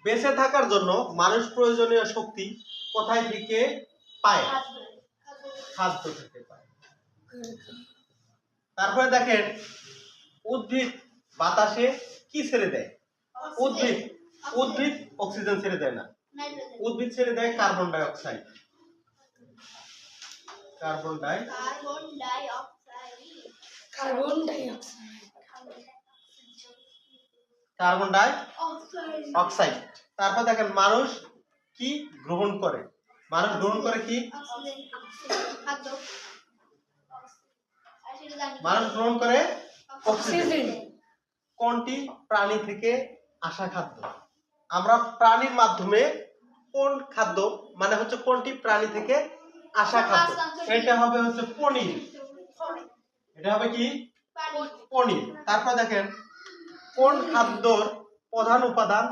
বেঁচে থাকার জন্য মানুষ প্রয়োজনীয় শক্তি কোথায় থেকে পায়? খাদ্য থেকে পায়। তারপরে দেখেন উদ্ভিদ বাতাসে কি ছেড়ে দেয়? উদ্ভিদ অক্সিজেন ছেড়ে দেয় না, উদ্ভিদ ছেড়ে দেয় carbon die oxide. Carbon die oxide. তারপর দেখেন মানুষ কি গ্রহণ করে? মানুষ গ্রহণ করে কি? মানুষ গ্রহণ করে অক্সিজেন। কোনটি প্রাণী থেকে আসা খাদ্য? আমরা প্রাণীর মাধ্যমে কোন খাদ্য মানে হচ্ছে কোনটি প্রাণী থেকে আসা খাদ্য? এটা হবে হচ্ছে পনির। এটা হবে কি? পনির। তারপর দেখেন কোন খাদ্যর প্রধান উপাদান